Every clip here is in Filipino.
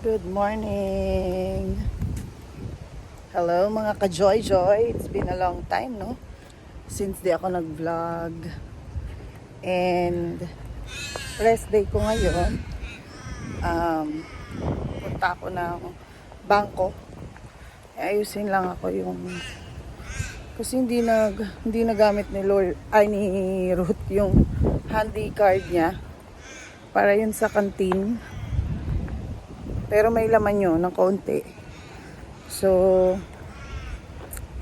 Good morning! Hello mga ka-joy-joy! It's been a long time, no? Since di ako nag-vlog. And rest day ko ngayon. Punta ako ng bangko. Ayusin lang ako yung kasi hindi nagamit ni Ruth yung handy card niya para yun sa kantin. Pero may laman yun ng konti. So,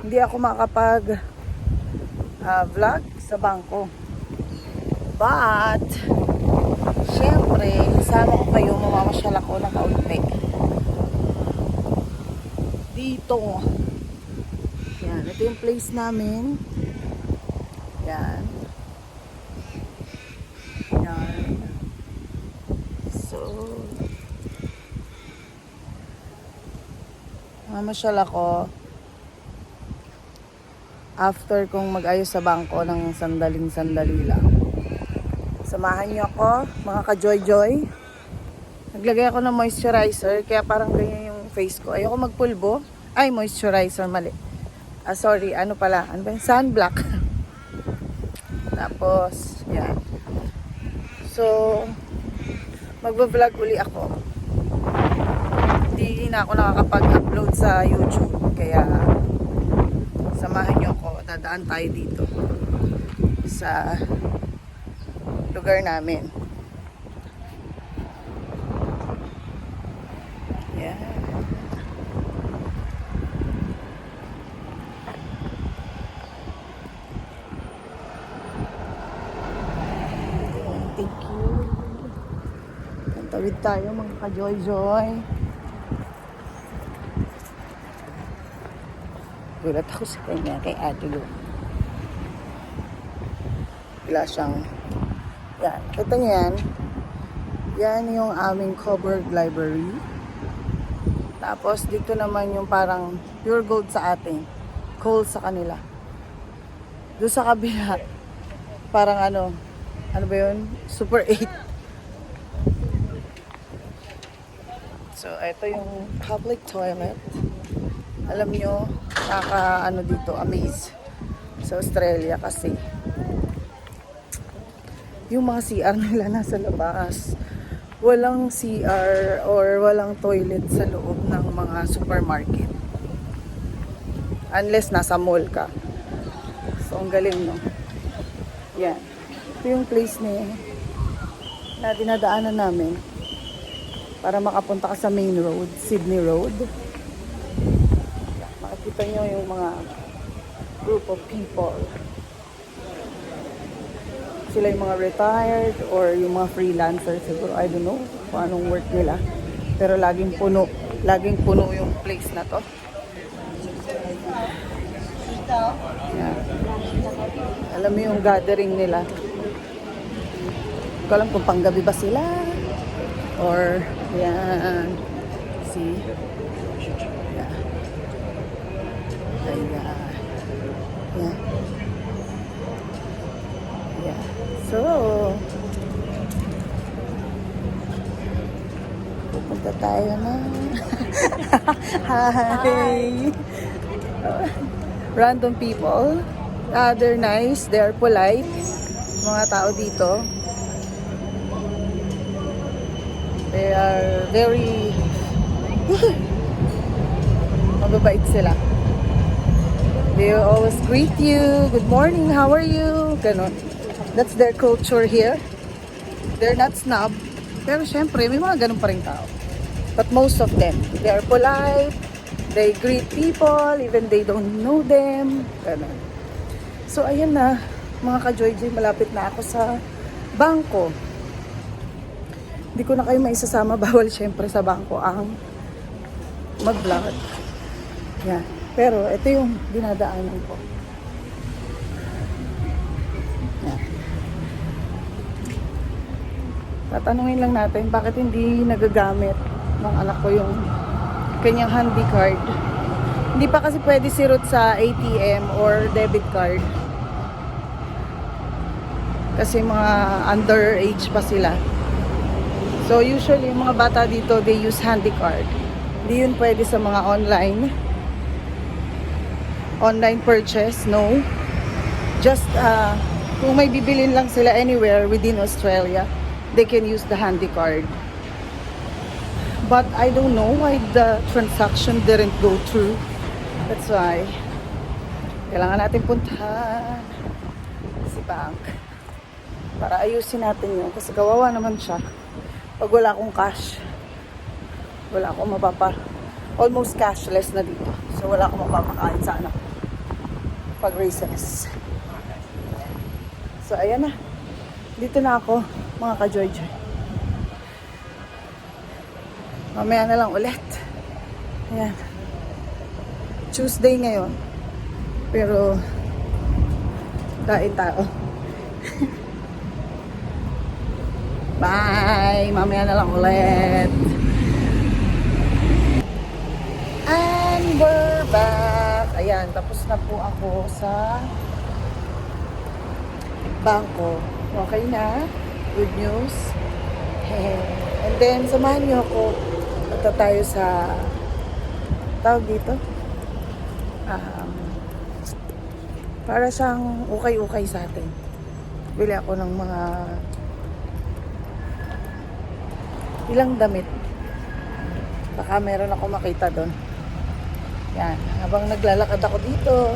hindi ako makapag vlog sa bangko. But, syempre, kasama ko kayo, mamamasyal ako ng kaunti. Dito. Yan, ito yung place namin. Yan. Yan. So, mamasyal ako after kong mag-ayos sa bangko ng sandaling-sandali lang. Samahan niyo ako, mga ka-joy-joy. Naglagay ako ng moisturizer, kaya parang ganyan yung face ko. Ayoko magpulbo. Ay, moisturizer, mali. Sorry, ano pala? Ano ba yung sunblock? Tapos, yan. So, magbablog uli ako. Hindi na ako nakakapag-upload sa YouTube, kaya samahan niyo ako, dadaan tayo dito sa lugar namin. Yeah. Thank you. Tawid tayo mga ka-joy-joy. Gulat ako sa kanya, kay Ate Lu. Wala siyang, yan, ito yan. Yan yung aming covered library. Tapos dito naman yung parang pure gold sa atin, coal sa kanila. Doon sa kabila, parang ano ba yun? Super 8. So, ito yung public toilet. Alam nyo, dito, amaze sa Australia kasi yung mga CR nila nasa labas. Walang CR or walang toilet sa loob ng mga supermarket. Unless nasa mall ka. So, ang galing, no? Yan. Ito yung place na dinadaanan namin para makapunta ka sa main road, Sydney Road. Makikita nyo yung mga group of people. Sila yung mga retired or yung mga freelancers siguro. I don't know kung anong work nila. Pero laging puno. Laging puno yung place na to. Yeah. Alam mo yung gathering nila. Hindi ko alam kung panggabi ba sila. Or, yan. See? Yeah. Ayan. Yeah. Yeah. So, pupunta tayo na. Hi! Random people. They're nice. They're polite. Mga tao dito. They are very mababait sila. They always greet you. Good morning, how are you? Ganon. That's their culture here. They're not snob. Pero syempre, may mga ganon pa rin tao. But most of them, they are polite. They greet people, even they don't know them. Ganon. So, ayan na. Mga ka-joy-joy, malapit na ako sa bangko. Hindi ko na kayo maisasama. Bawal syempre sa bangko ang mag-vlog. Yan. Pero ito yung dinadaanan ko. Yan. Tatanungin lang natin bakit hindi nagagamit ng anak ko yung kanyang handy card. Hindi pa kasi pwede si Ruth sa ATM or debit card. Kasi mga underage pa sila. So usually yung mga bata dito, they use handycard. Hindi yun pwede sa mga online purchase, no. Just kung may bibilin lang sila anywhere within Australia, they can use the handycard. But I don't know why the transaction didn't go through. That's why kailangan natin puntahan si bank para ayusin natin yun. Kasi kawawa naman siya. Pag wala akong cash, wala akong almost cashless na dito. So wala akong mapapakain sa anak pag recess. So ayan na. Dito na ako, mga ka-joy-joy. Mamaya na lang ulit. Ayan. Tuesday ngayon. Pero kain tao. Bye! Mamaya na lang ulit. And we're back. Ayan, tapos na po ako sa bangko. Okay na. Good news. And then, samahan niyo ako. Punta tayo sa tawag dito. Para siyang ukay-ukay sa atin. Bili ako ng mga ilang damit. Baka meron ako makita doon. Yan. Habang naglalakad ako dito,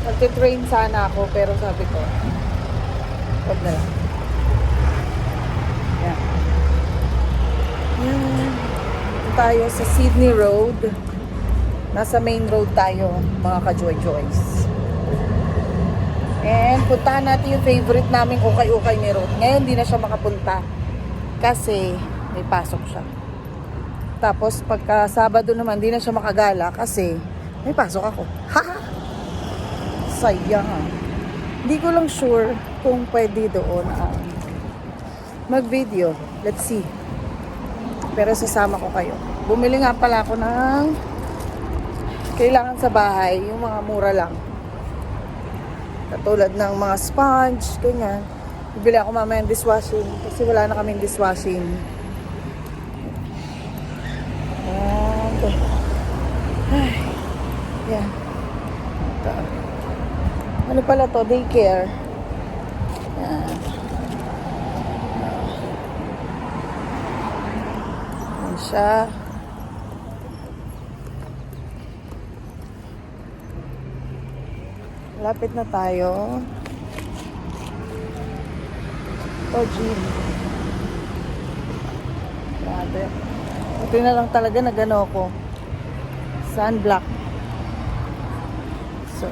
magte-train sana ako, pero sabi ko, wag na lang. Yan. Yan. Ito tayo sa Sydney Road. Nasa main road tayo, mga ka-joy-joys. And puntahan natin yung favorite naming ukay-ukay ni Ruth. Ngayon, di na siya makapunta. Kasi may pasok siya. Tapos, pagka Sabado naman, di na siya makagala kasi may pasok ako. Haha! Sayang. Hindi ko lang sure kung pwede doon mag-video. Let's see. Pero sasama ko kayo. Bumili nga pala ako ng kailangan sa bahay, yung mga mura lang. Katulad ng mga sponge, ganyan. Bibili ako mamaya ng dishwashing kasi wala na kaming dishwashing. And, ay, yan. Ito. Ano pala to? Daycare. Yan. Yan siya. Lapit na tayo. Ito, gym. Grabe. Ito na lang talaga nagano ako. Sunblock. So.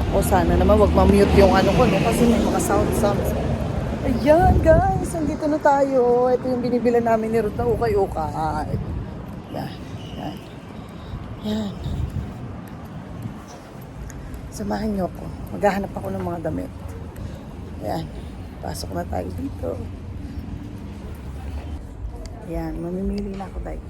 Ako sana naman wag ma-mute yung ano ko, no? Kasi may mga sounds. Ayan, guys. Andito na tayo. Ito yung binibila namin ni Ruth na ukay-ukay. Yan. Yan. Samahan niyo ako. Maghahanap ako ng mga damit. Yan. Pasok na tayo dito. Yan. Mamimili na ako tayo.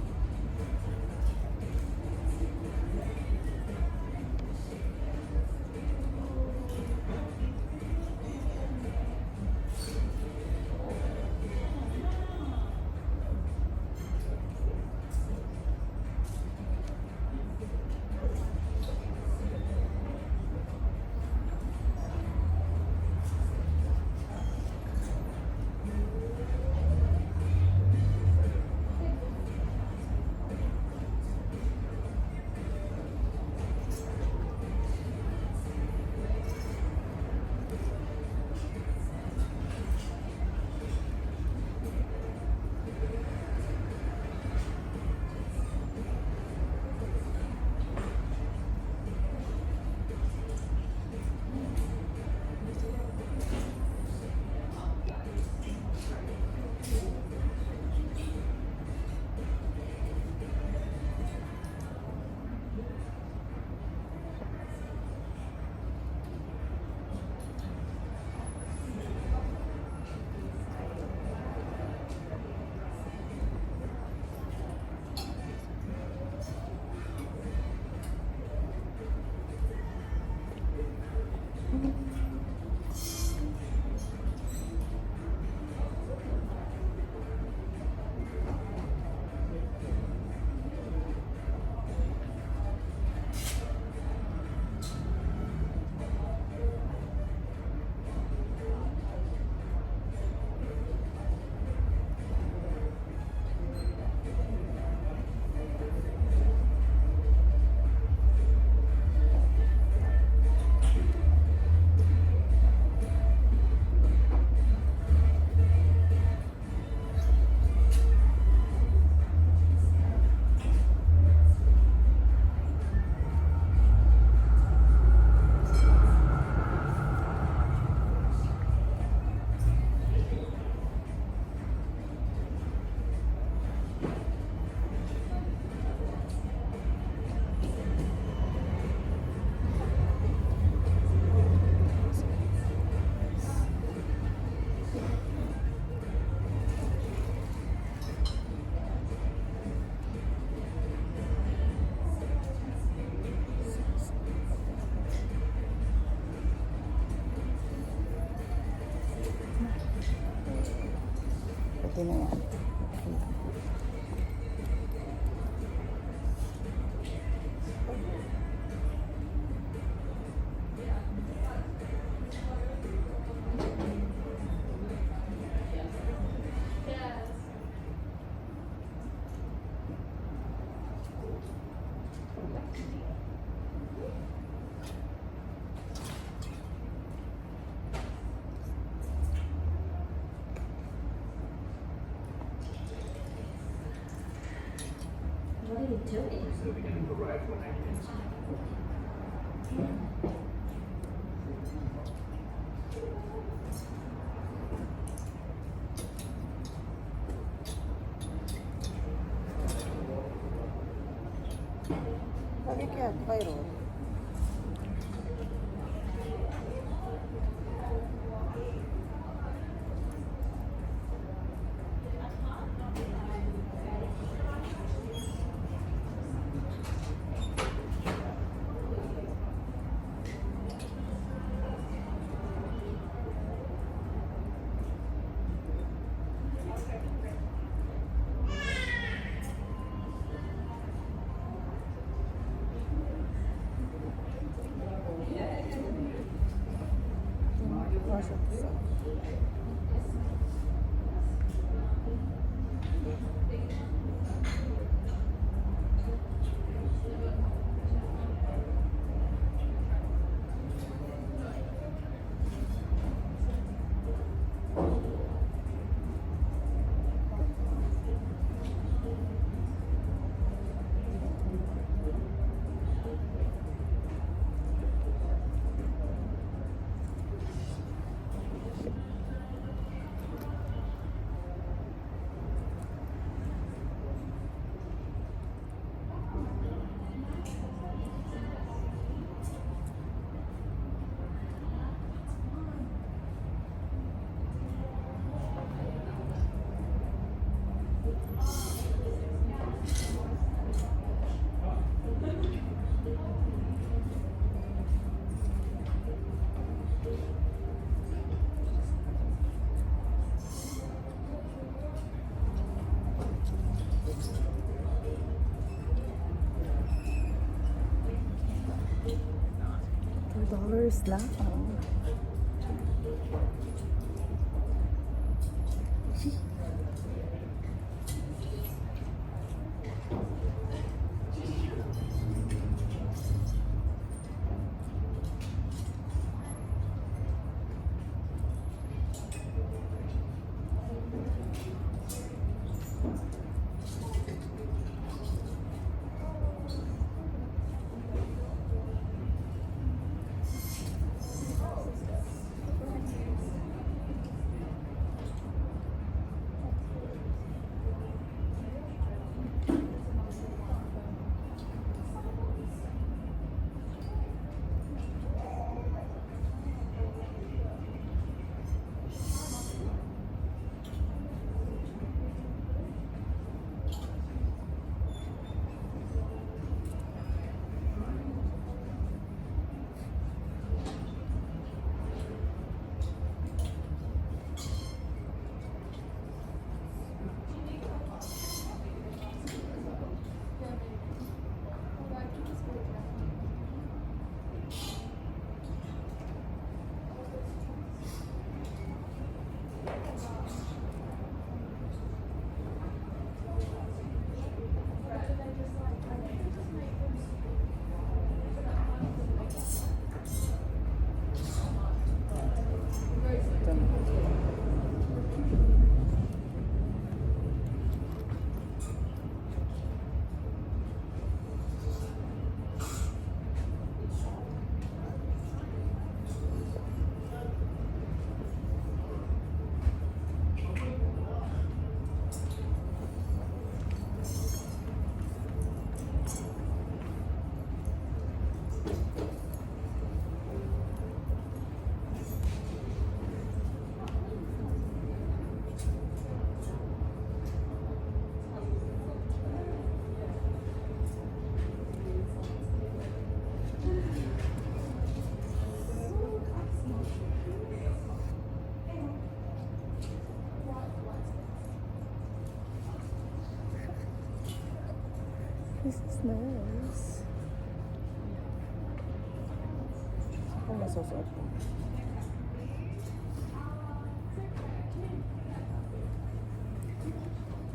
Pwede na yan. What are you doing? So beginning to arrive when I can. Lagi kaya kayo. $2 lang. This is nice. Ako masusuot ko.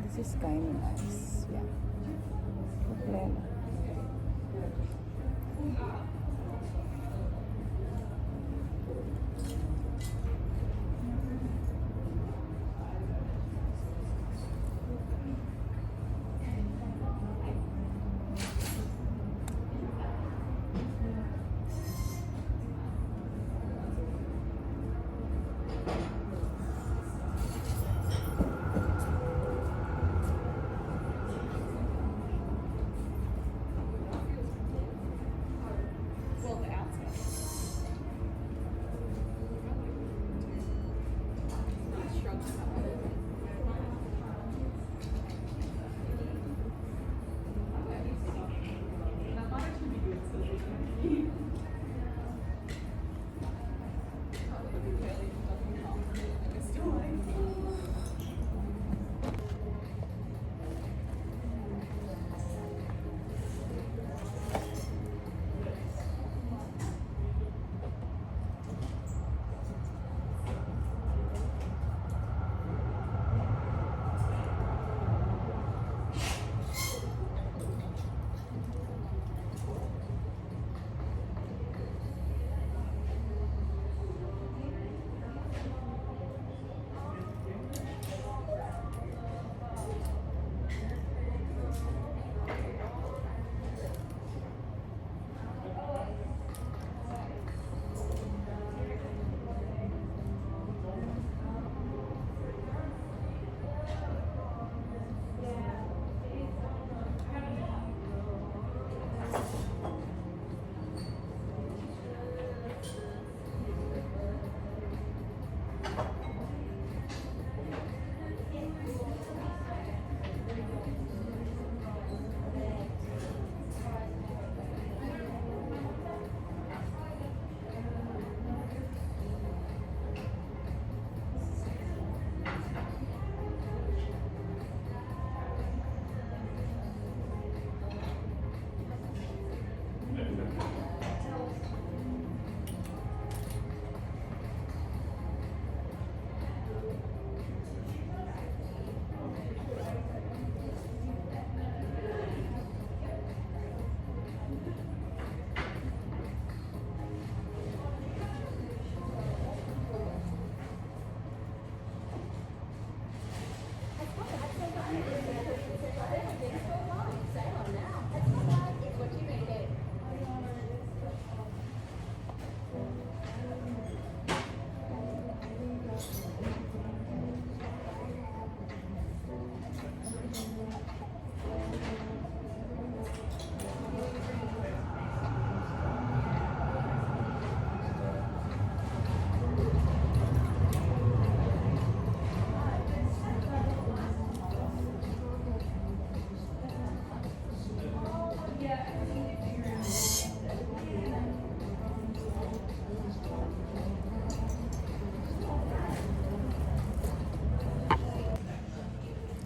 This is kind of nice. Yeah. Problema.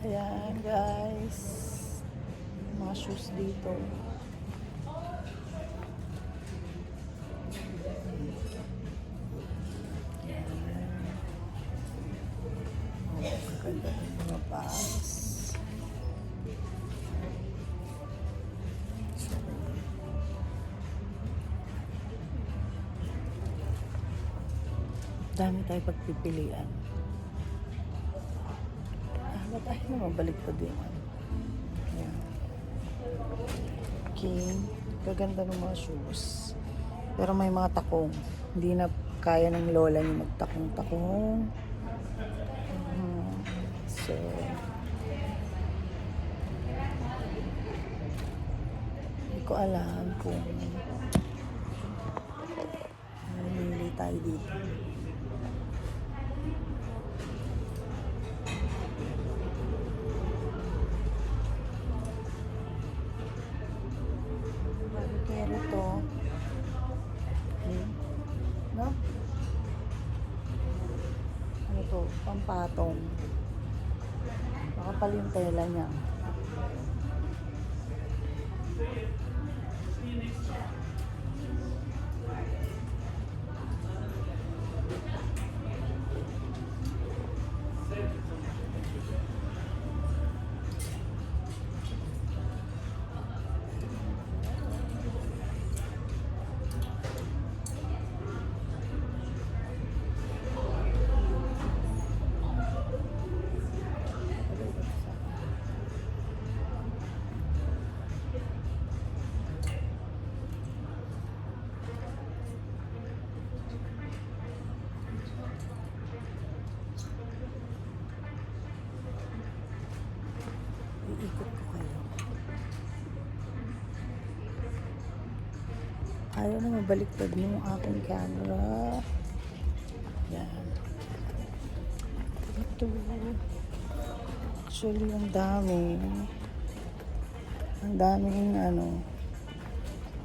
Ayan guys, mga shoes dito. Ganda ng mga pants. Dami tayo pagpipilian. Ba't ay mabalik pa din. Ayan. Okay. Gaganda ng mga shoes. Pero may mga takong. Hindi na kaya ng lola niya magtakong-takong. So, hindi ko alam kung mamili tayo dito. Pero to, no? Ano to? Pampatong. Makapal yung tela niya. Iikot ko kayo. Ayaw na mabaliktad mo yung aking camera. Yan. Ito. Actually, ang dami. Ang daming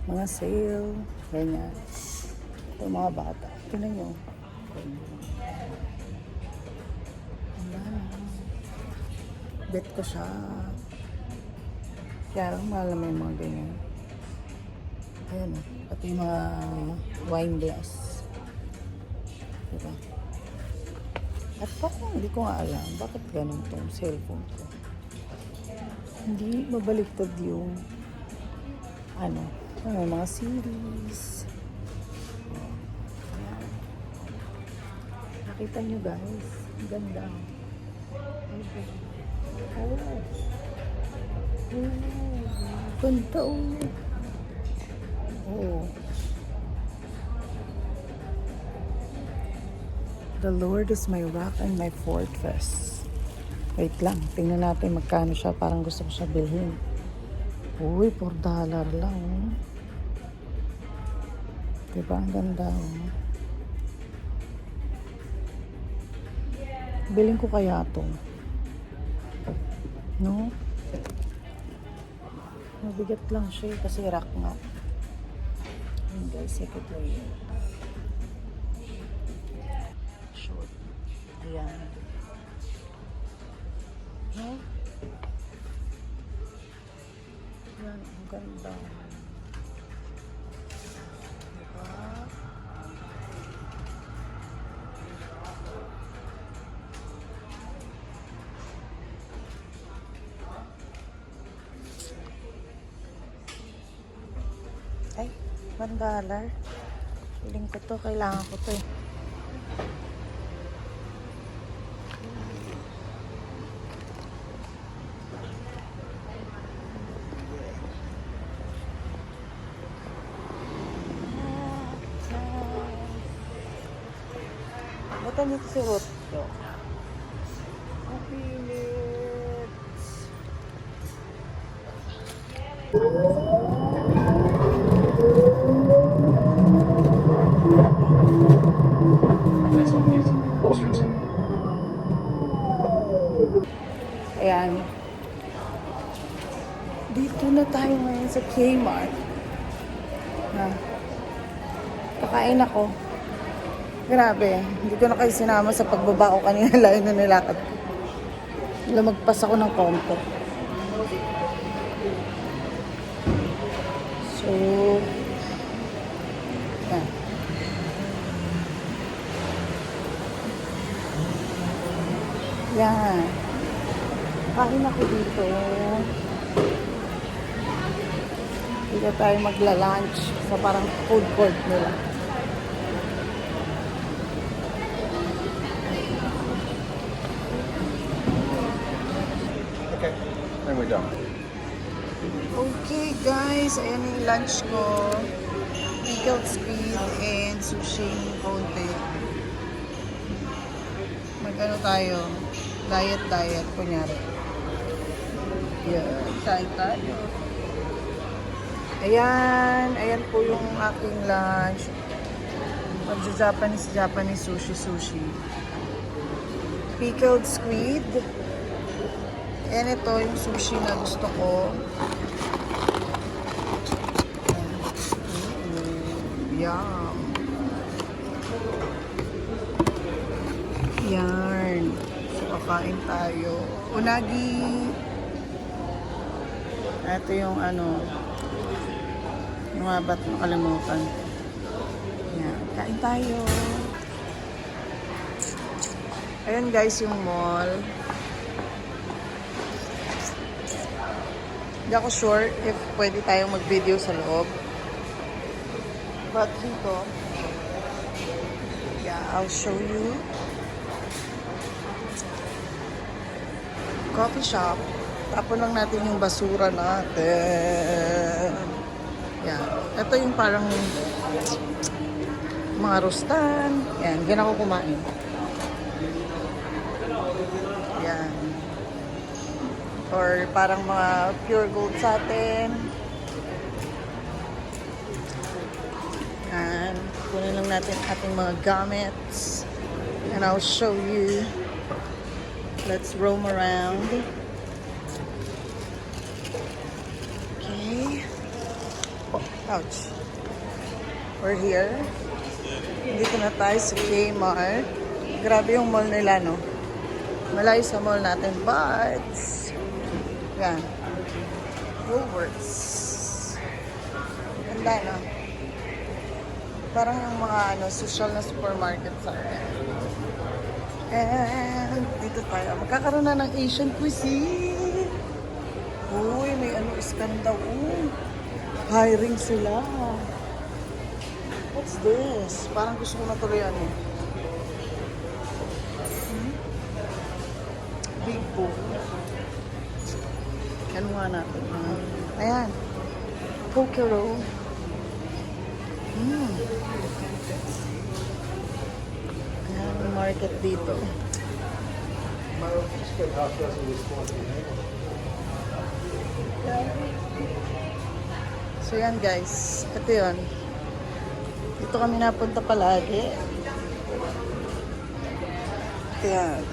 mga sale. Ganyan. Ito mga bata. Tignan nyo. Ang dami. Bet ko siya. Kaya lang mahal naman yung mga ganyan. Ayan o. Pati yung mga wine glass. Diba? At parang hindi ko nga alam bakit ganun tong cellphone ko. Hindi mabaliktad yung mga series. Ayan. Nakita nyo guys. Ang ganda. Oh. Ganda oh. The Lord is my rock and my fortress. Wait lang, tingnan natin magkano siya. Parang gusto ko siya bilhin. Uy, $4 lang. Diba? Ang ganda. Bilhin ko kaya to. No? Mabigat lang siya kasi rock nga. Ayan guys, second layer. Short. Ayan. No? Ayan, ang ganda. Diba? Ay, $1. Piling ko to, kailangan ko to eh. Ito nito si Ruth. Kapilit. Ayan. Dito na tayo ngayon sa Kmart. Kakain ako. Grabe. Hindi ko na kayo sinama sa pagbaba ko kanina. Layo na nilakad ko. Lumagpas ako ng konti. So, yan. Yan. Kain ako dito. Dito tayo magla-lunch sa parang food court nila. Okay, then we're done. Okay guys, ayan yung lunch ko. Pickled squid and sushi konti. Mag-ano tayo? Diet, kunyari. Yan, kain tayo. Ayan po yung aking lunch. Japanese sushi. Pickled squid. And ito yung sushi na gusto ko. Yum. Yarn. So, kakain tayo. Unagi. Ito yung Ano nga ba't nakalimutan? Yan, kain tayo. Ayan guys yung mall. Hindi ako sure if pwede tayong mag-video sa loob. But dito, yeah, I'll show you. Coffee shop. Tapon lang natin yung basura natin. Yan. Ito yung parang mga rustan. Yan. Yan ako kumain. Yan. Or parang mga pure gold sa atin. Yan. Kunin lang natin ating mga gamits. And I'll show you. Let's roam around. Okay. Ouch. We're here. Dito na tayo sa Kmart. Grabe yung mall nila, no? Malayo sa mall natin, but yan. Woolworths. Ganda, no? Parang yung mga social na supermarket sa akin. And dito tayo. Magkakaroon na ng Asian cuisine. Uy, may iskan daw. Hiring sila. What's this? Parang gusto ko na tuloy Big book. Ano nga natin? Ayan. Pokero. Ayan, yung market dito. So yan guys, ito yun. Dito kami napunta palagi. Ito yan.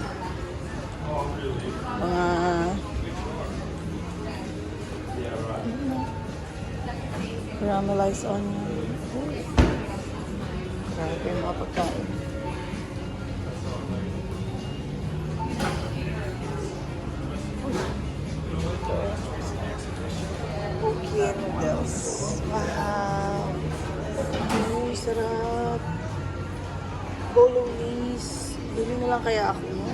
Mga caramelized onion. Grabe yung mga pagkain. Okay, noodles. Wow. Sarap. Bolognese. Bili na lang kaya ako, no?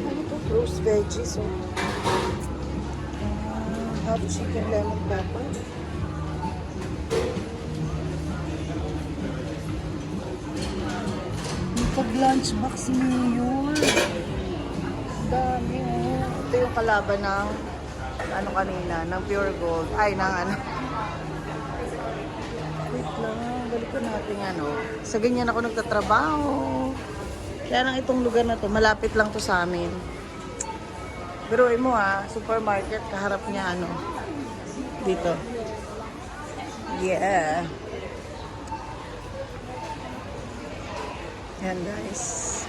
Ano to? Roast veggies, oh. Half chicken lemon pepper. May pag-lunch box mayor. Dami, oh. Ito yung kalaban ng kanina, ng pure gold. Ay, ng wait lang, balik ko natin sa ganyan ako nagtatrabaho. Kaya lang itong lugar na to, malapit lang to sa amin. Biruin mo supermarket, kaharap niya dito. Yeah. Yan guys.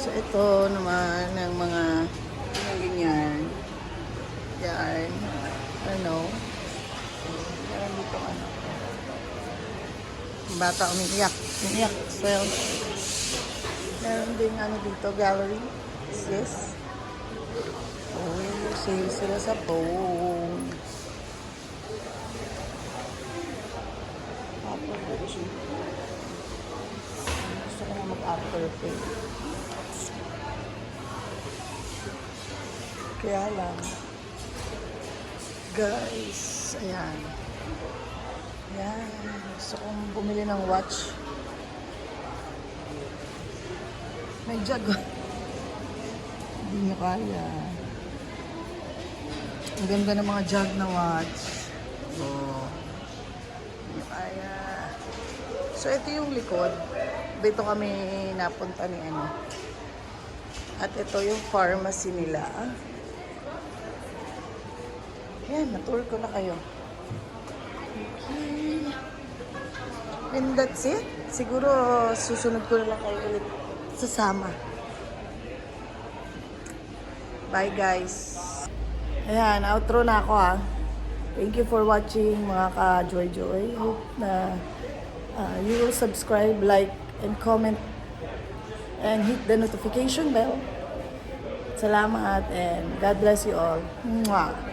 So ito naman ng mga ganyan. Yan. Meron dito bata umiiyak. So, meron din dito, gallery. Yes. Oh, sale sila sa phone. Apple. Gusto ko na mag-Apple Pay. Kaya lang. Guys, ayan. Ayan. Gusto kong bumili ng watch. May jug. Hindi niya kaya. Ang ganda ng mga jug na watch. Oh. Hindi niya kaya. So, ito yung likod. Dito kami napunta ni At ito yung pharmacy nila. Yan, na-tour ko na kayo. Okay. And that's it. Siguro susunod ko na lang kayo ulit sasama. Bye guys. Ayan, outro na ako Thank you for watching mga ka-joy-joy. Hope na you will subscribe, like, and comment and hit the notification bell. Salamat and God bless you all. Mwah!